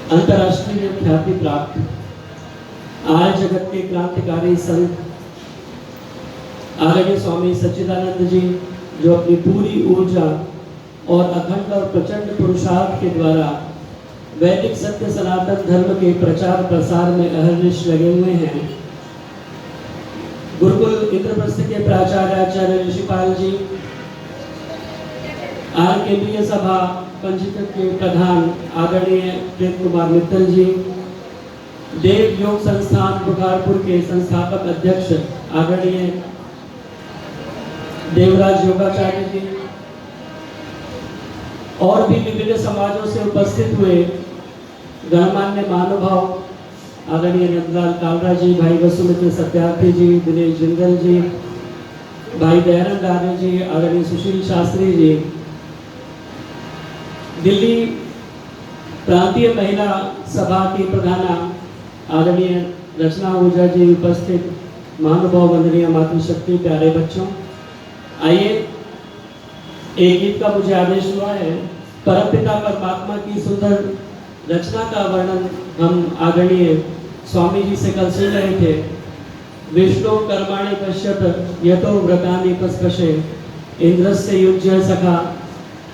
अंतर्राष्ट्रीय ख्याति प्राप्त आज जगत के क्रांतिकारी संत आदरणीय स्वामी सच्चिदानंद जी, जो अपनी पूरी ऊर्जा और अखंड और प्रचंड पुरुषार्थ के द्वारा वैदिक सत्य सनातन धर्म के प्रचार प्रसार में अहर्निश लगे हुए हैं। गुरुकुल इंद्रप्रस्थ के प्राचार्य आचार्य ऋषिपाल जी, केंद्रीय सभा पंजीकृत के प्रधान आदरणीय प्रेम कुमार मित्तल जी, देव योग संस्थान बुखारपुर के संस्थापक अध्यक्ष आदरणीय देवराज योगाचार्य जी और भी विभिन्न समाजों से उपस्थित हुए गणमान्य महानुभाव आदरणीय नंदलाल कालरा जी, भाई वसुमित्र सत्यार्थी जी, दिनेश जिंदल जी, भाई दयानंद आर्य जी, आदरणीय सुशील शास्त्री जी, दिल्ली प्रांतीय महिला सभा की प्रधाना आदरणीय रचना ऊर्जा जी, उपस्थित महानुभाव, वंदनीय मातृशक्ति, प्यारे बच्चों, आइए एक गीत का मुझे आदेश हुआ है। परमपिता परमात्मा की सुंदर रचना का वर्णन हम आदरणीय स्वामी जी से कल सुन रहे थे। विष्णु कर्माणि पश्यत यतो व्रतानि पस्पशे इंद्रस्य युज्य सखा।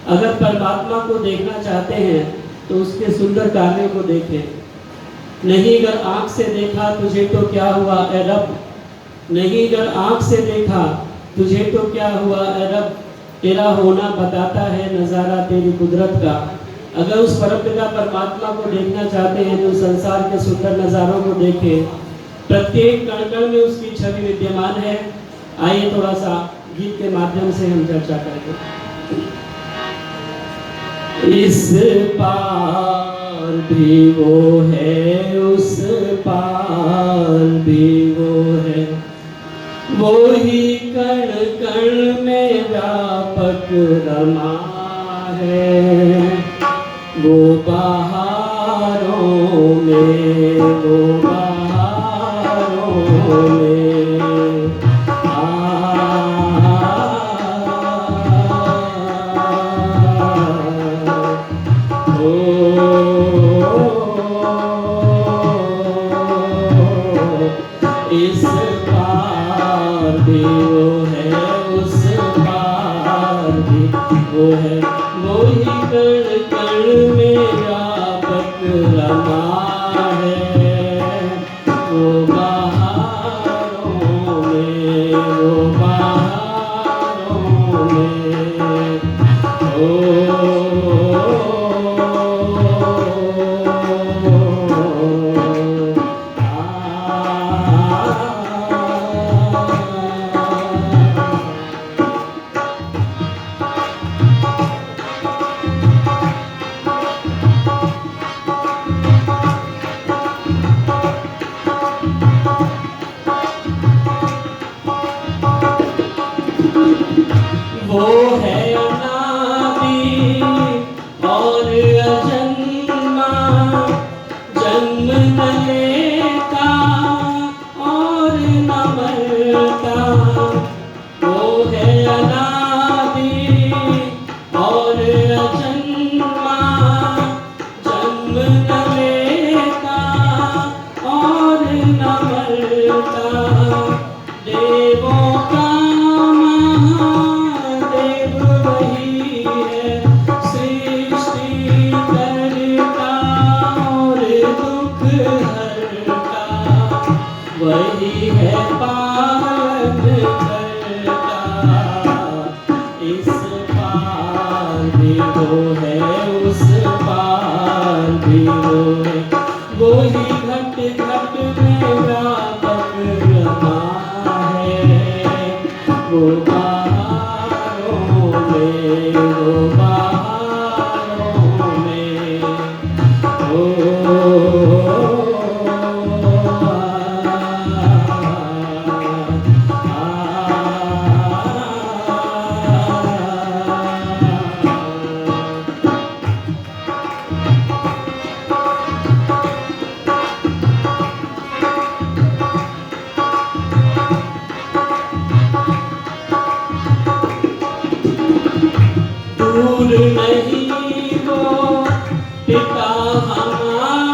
अगर परमात्मा को देखना चाहते हैं तो उसके सुंदर कार्यों को देखें। नहीं अगर आंख से देखा तुझे तो क्या हुआ ए रब, नहीं अगर आंख से देखा तुझे तो क्या हुआ ए रब, तेरा होना बताता है नज़ारा तेरी कुदरत का। अगर उस परमपिता परमात्मा को देखना चाहते हैं तो संसार के सुंदर नज़ारों को देखें। प्रत्येक कण कण में उसकी छवि विद्यमान है। आइए थोड़ा सा गीत के माध्यम से हम चर्चा करेंगे। इस पार भी वो है, उस पार भी वो है, वो ही कण कण में व्यापक रमा है। वो बहारों में, वो बहारों में इस पार भी वो है, उस पार भी वो है, वो ही कण कण में व्यापक रमा है। वो बहारों में, वो बहारों में, वो है अनादि और अजन्मा, जन्म न लेता और न मरता। वो है अनादि और अजन्मा, जन्म न लेता और न मरता। देवों का वही है पालन करता। इस पार भी वो है, उस पार भी वो है, वो ही घट घट में व्यापक रमा है। वो बहारों में, वो बहारों में, दूर नहीं वो पिता हमारा,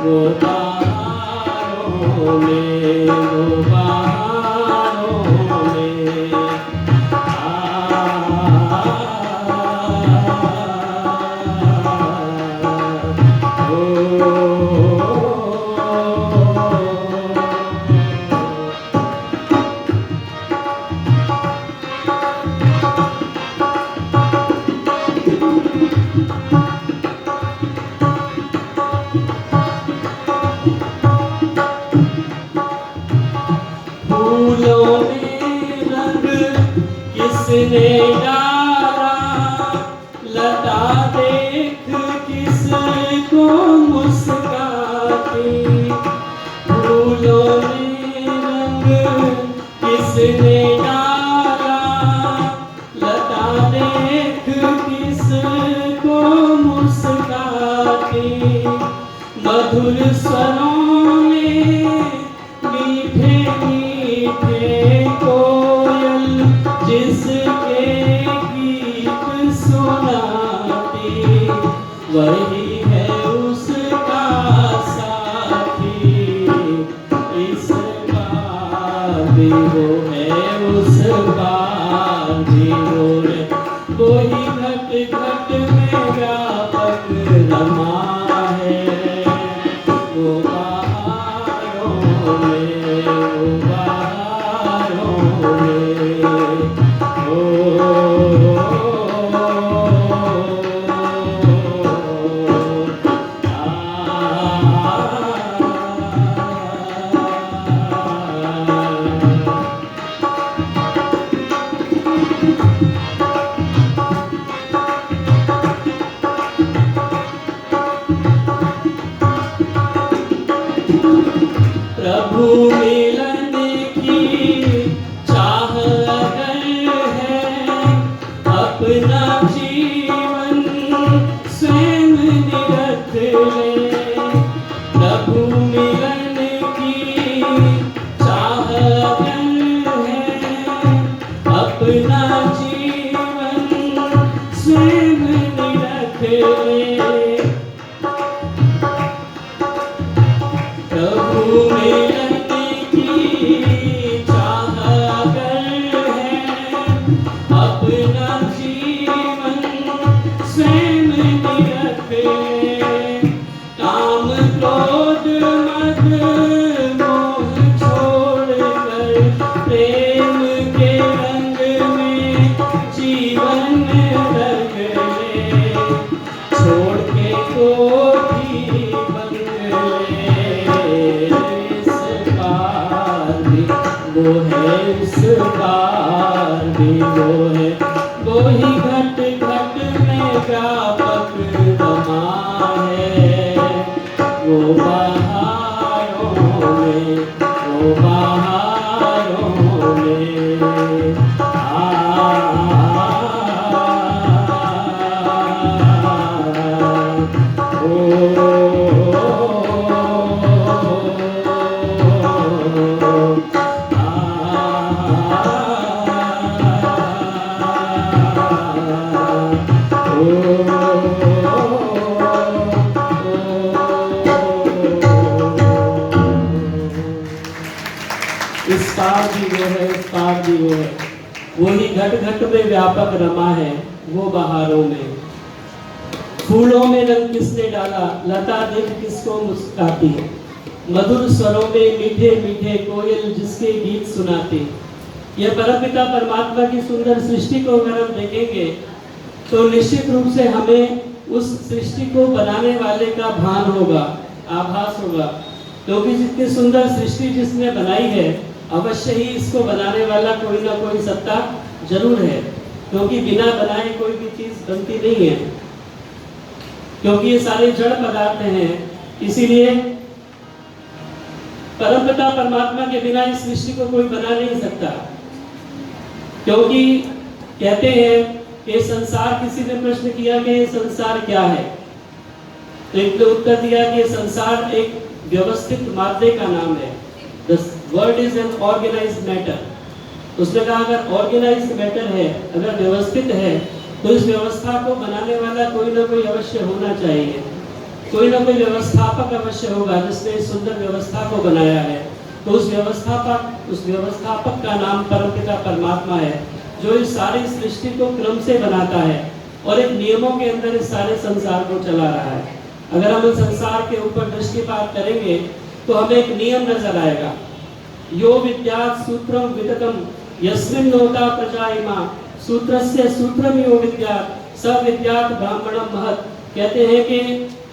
वो बहारों में, वो बहारों में फूलों में रंग किसने डाला, लता देख किसको मुस्काती। फूलों में रंग किसने डाला, लता देख किसको मुस्काती। मधुर स्वरों में मीठे मीठे कोयल जिसके गीत सुनाती, वही है उसका साथी। इस बार भी वो है, उस बार भी वो है, कोई घट घट में व्यापक रमा है। वो बहारों में, वो बहारों में, ओ प्रभु मिलन की चाह अगर है, अपना जीवन स्वयं निरख ले। प्रभु मिलन की चाह अगर है, अपना जीवन स्वयं निरख ले। प्रभु मिलन की चाह अगर है, अपना जीवन स्वयं निरख ले। काम क्रोध मद मोह छोड़कर प्रेम के रंग में जीवन रंग ले। छोड़ के कोठी बंगले, इस बार भी वो है, इस बार भी वो है, वो ही घट घट में व्यापक रमा है। वो बहारों में, वो बहारों में इस पार भी वो है, इस पार भी वो है, वही घट घट में व्यापक रमा है। वो बहारों में, फूलों में रंग किसने डाला, लता देख किसको मुस्काती। मधुर स्वरों में मीठे मीठे कोयल जिसके गीत सुनाती। यह परमपिता परमात्मा की सुंदर सृष्टि को अगर हम देखेंगे तो निश्चित रूप से हमें उस सृष्टि को बनाने वाले का भान होगा, आभास होगा। क्योंकि जितनी सुंदर सृष्टि जिसने बनाई है, अवश्य ही इसको बनाने वाला कोई ना कोई सत्ता जरूर है। क्योंकि बिना बनाए कोई भी चीज बनती नहीं है, क्योंकि ये सारे जड़ पदार्थ हैं। इसीलिए परमपिता परमात्मा के बिना इस सृष्टि को कोई बना नहीं सकता। क्योंकि कहते हैं कि संसार, किसी ने प्रश्न किया कि ये संसार क्या है, तो एक ने उत्तर दिया कि संसार एक व्यवस्थित माध्यम का नाम है। The word is an organized matter। उसने कहा अगर ऑर्गेनाइज्ड मैटर है, अगर व्यवस्थित है, तो इस व्यवस्था को बनाने वाला कोई ना कोई अवश्य होना चाहिए। कोई ना कोई व्यवस्थापक अवश्य होगा जिसने इस सुंदर व्यवस्था को बनाया है। तो उस व्यवस्थापक का नाम परमपिता परमात्मा है, जो इस सारी सृष्टि को क्रम से बनाता है और एक नियमों के अंदर इस सारे संसार को चला रहा है। अगर हम इस संसार के ऊपर दृष्टिपात करेंगे तो हमें एक नियम नजर आएगा। यो विद्यात् सूत्रम विदतम यस्मिन् नोता प्रजा इमा, सूत्रस्य सूत्रम यो विद्यात् स विद्यात् ब्राह्मणम महत्। कहते हैं कि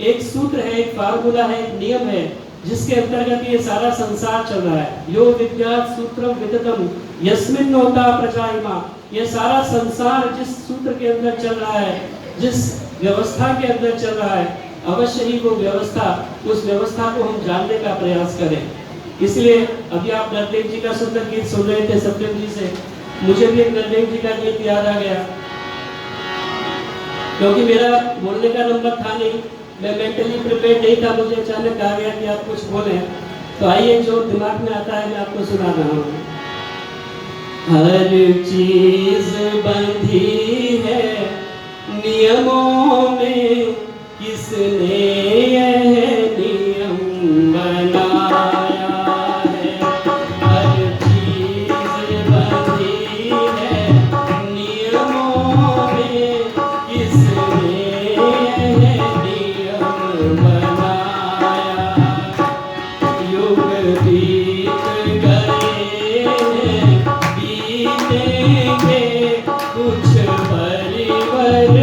एक सूत्र है, एक फार्मूला है, एक नियम है जिसके अंतर्गत ये सारा संसार चल रहा है। यो विद्यात् सूत्रम विदतम यस्मिन् नोता प्रजा इमा, ये सारा संसार जिस सूत्र के अंदर चल रहा है, जिस व्यवस्था के अंदर चल रहा है, अवश्य ही वो व्यवस्था, उस व्यवस्था को हम जानने का प्रयास करें। इसलिए अभी आप नरदेव जी का सुंदर गीत सुन रहे थे सत्यम जी से, मुझे भी एक नरदेव जी का गीत याद आ गया, क्योंकि मेरा बोलने का नंबर था नहीं, मैं मेंटली प्रिपेयर नहीं था, मुझे अचानक आ गया कि आप कुछ बोले। तो आइए, जो दिमाग में आता है मैं आपको सुना रहा हूँ। हर चीज बंधी है नियमों में, किसने यह नियम बनाया है। हर चीज बंधी है नियमों में, किसने यह नियम बनाया। युग बीत गए बीतेंगे, कुछ परिवर्तन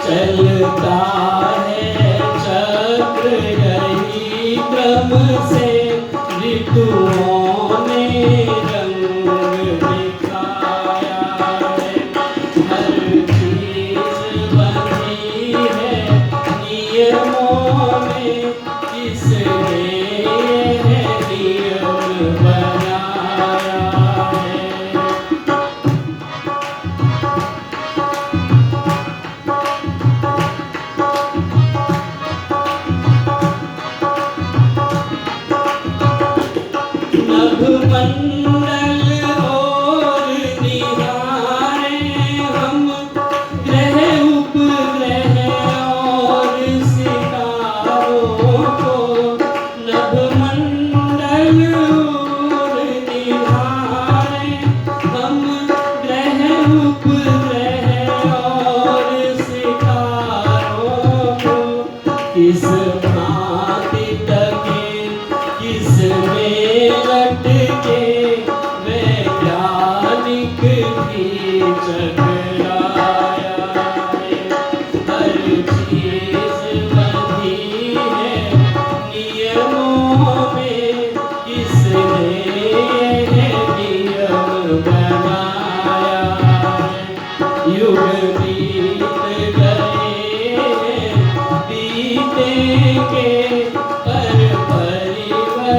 चलता है चक्र यही क्रम से, ऋतुओं ने रंग दिखाया है। हर चीज बंधी है नियमों में, किसने नियम बनाया है। मंडल और निहारे हम, ग्रह उपग्रह और सितारों को। नभमंडल और निहारे हम, ग्रह उपग्रह और सितारों को। किस भांति तके किसमें लटके वैज्ञानिक भी चकराया है। हर चीज बंधी है नियमों में, किसने नियम बनाया है। युग बीत गए बीतेंगे, पर परिवर्तन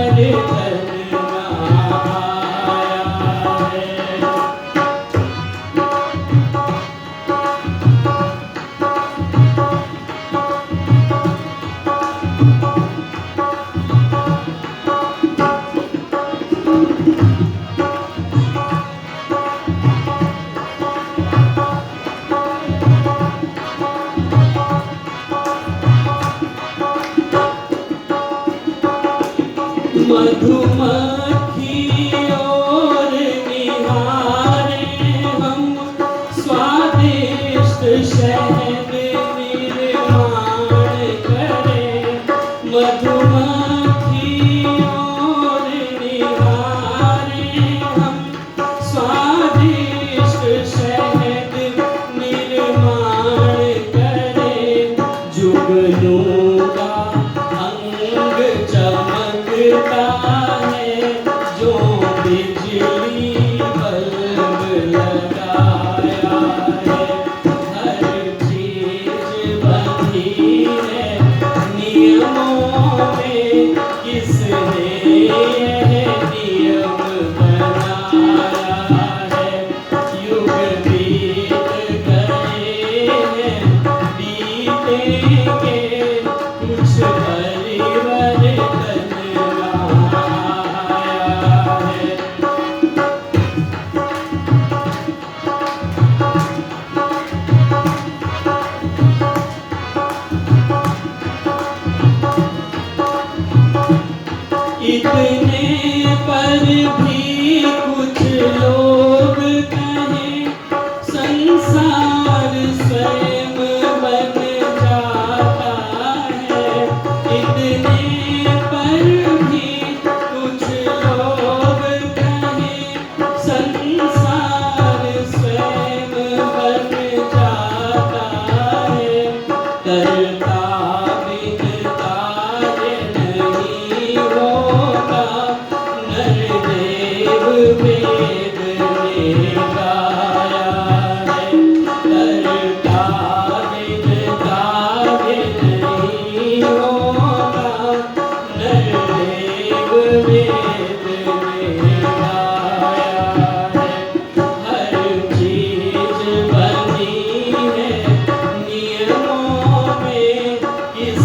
मधुमक्खी और निहारे हम स्वादिष्ट शहद निर्माण करें। मधुमक्खी और निहारे हम स्वादिष्ट शहद निर्माण करें। जुगनू का अंग चमकता है जो बिजली बल्ब लगाया है। हर चीज बंधी है नियमों में, किसने यह नियम बनाया है। युग बीत गए हैं, बीतेंगे, कुछ परिवर्तन आया है। इतने पर भी कुछ लोग कहें संसार स्वयं बन जाता है। इतने पर भी कुछ लोग कहें संसार स्वयं बन जाता है। करता बिनता नहीं होगा, नरदेव वेद में गाया है। करता बिनता नहीं होगा, नरदेव वेद में गाया है। हर चीज बनी है नियमों में, किसने यह नियम बनाया है। युग बीत गए हैं, बीतेंगे, कुछ परिवर्तन आया है।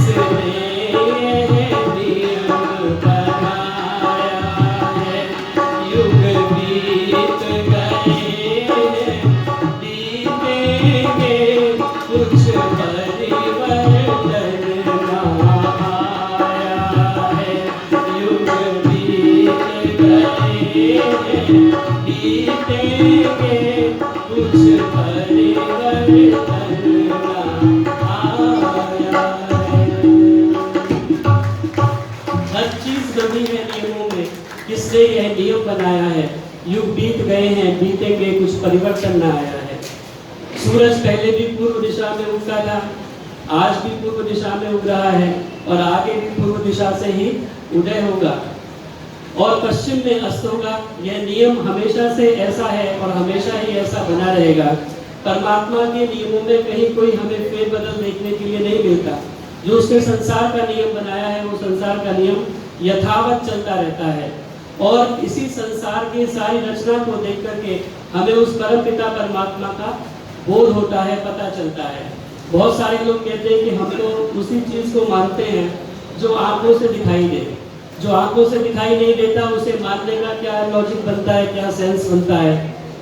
युग बीत गए हैं, बीतेंगे, कुछ परिवर्तन आया है। हर चीज बनी है नियमों में, किसने यह नियम बनाया है। युग बीत गए हैं, बीतेंगे, कुछ परिवर्तन न आया है। सूरज पहले भी पूर्व दिशा में उगता था, आज भी पूर्व दिशा में उग रहा है और आगे भी पूर्व दिशा से ही उदय होगा और पश्चिम में अस्त होगा। यह नियम हमेशा से ऐसा है और हमेशा ही ऐसा बना रहेगा। परमात्मा के नियमों में कहीं कोई हमें फेरबदल देखने के लिए नहीं मिलता। जो उसने संसार का नियम बनाया है, वो संसार का नियम यथावत चलता रहता है और इसी संसार की सारी रचना को देख करके हमें उस परम पिता परमात्मा का बोध होता है, पता चलता है। बहुत सारे लोग कहते हैं कि हम तो उसी चीज को मानते हैं जो आंखों से दिखाई दे। जो आंखों से दिखाई नहीं देता उसे मानने का क्या लॉजिक बनता है, क्या सेंस बनता है,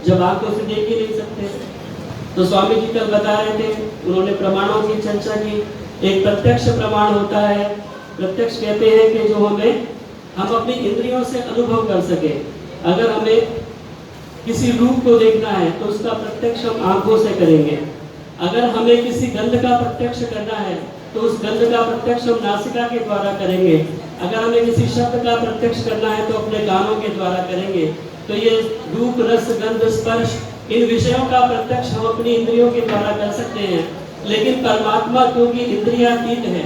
जब आंखों से देख ही नहीं सकते। तो स्वामी जी कल बता रहे थे, उन्होंने प्रमाणों की चर्चा की। एक प्रत्यक्ष प्रमाण होता है। प्रत्यक्ष कहते हैं कि जो हम अपनी इंद्रियों से अनुभव कर सके। अगर हमें किसी रूप को देखना है तो उसका प्रत्यक्ष हम आंखों से करेंगे। अगर हमें किसी गंध का प्रत्यक्ष करना है तो उस गंध का प्रत्यक्ष हम नासिका के द्वारा करेंगे। अगर हमें किसी शब्द का प्रत्यक्ष करना है तो अपने कानों के द्वारा करेंगे। तो ये रूप, रस, गंध, स्पर्श, इन विषयों का प्रत्यक्ष हम अपनी इंद्रियों के द्वारा कर सकते हैं। लेकिन परमात्मा क्योंकि इंद्रियातीत है,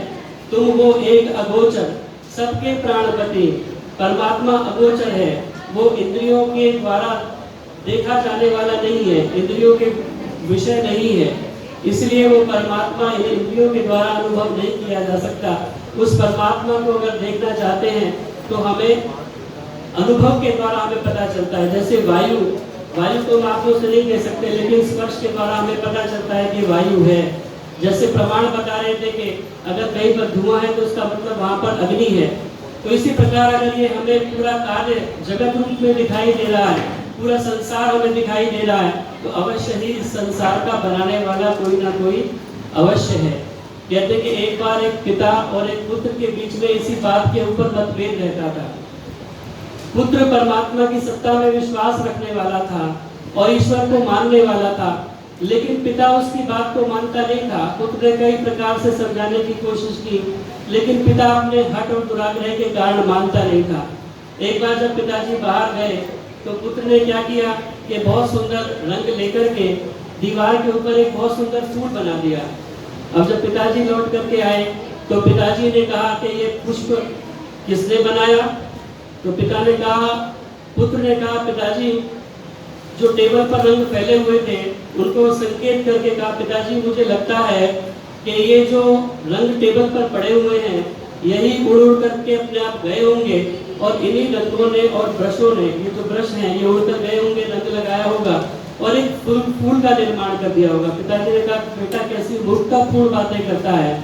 तुम वो एक अगोचर, सबके प्राणपति परमात्मा अगोचर है। वो इंद्रियों के द्वारा देखा जाने वाला नहीं है, इंद्रियों के विषय नहीं है, इसलिए वो परमात्मा इन इंद्रियों के द्वारा अनुभव नहीं किया जा सकता। उस परमात्मा को अगर देखना चाहते हैं तो हमें अनुभव के द्वारा हमें पता चलता है। जैसे वायु तो हम आंखों से नहीं कह सकते, लेकिन स्पर्श के द्वारा हमें पता चलता है कि वायु है। जैसे प्रमाण बता रहे थे कि अगर कहीं पर धुआं है तो उसका मतलब वहां पर अग्नि है। तो इसी प्रकार अगर ये हमें पूरा कार्य जगत रूप में दिखाई दे रहा है, पूरा संसार हमें दिखाई दे रहा है, तो अवश्य ही इस संसार का बनाने वाला कोई ना कोई अवश्य है। कहते कि एक बार एक पिता और एक पुत्र के बीच में इसी बात के ऊपर मतभेद रहता था पुत्र परमात्मा की सत्ता में विश्वास रखने वाला था और ईश्वर को मानने वाला था, लेकिन पिता उसकी बात को मानता नहीं था। पुत्र ने कई प्रकार से समझाने की कोशिश की, लेकिन पिता अपने हठ और दुराग्रह के कारण मानता नहीं था। एक बार जब पिताजी बाहर गए तो पुत्र ने क्या किया कि बहुत सुंदर रंग लेकर के दीवार के ऊपर एक बहुत सुंदर फूल बना दिया। अब जब पिताजी लौट करके आए तो पिताजी ने कहा कि ये पुष्प किसने बनाया? तो पिता ने कहा, पुत्र ने कहा, पिताजी जो टेबल पर रंग फैले हुए थे उनको संकेत करके कहा, पिताजी मुझे लगता है कि ये जो रंग टेबल पर पड़े हुए हैं यही उड़ उड़ करके अपने आप गए होंगे और इन्हीं रंगों ने और ब्रशों ने, ये जो ब्रश हैं ये उड़कर गए होंगे, रंग लगाया होगा और एक फूल का निर्माण कर दिया होगा। पिताजी ने कहा, बेटा कैसी मूर्खता पूर्ण बातें करता है,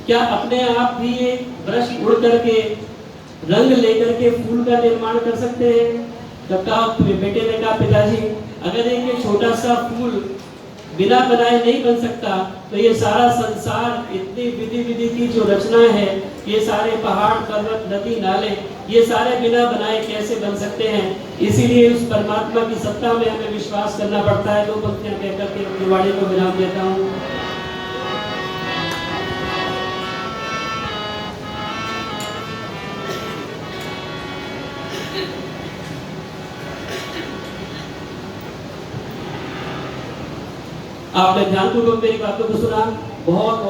क्या अपने आप भी ये ब्रश उड़ करके रंग लेकर के फूल का निर्माण कर सकते हैं? तब कहा, बेटे ने कहा, पिताजी अगर एक छोटा सा फूल बिना बनाए नहीं बन सकता तो ये सारा संसार, इतनी विधि विधि की जो रचना है, ये सारे पहाड़ पर्वत नदी नाले, ये सारे बिना बनाए कैसे बन सकते हैं? इसीलिए उस परमात्मा की सत्ता में हमें विश्वास करना पड़ता है। दो पंक्तियां कहकर के अपनी वाणी को विराम देता हूँ। आपने ध्यानपूर्वक मेरी बातों को सुना, बहुत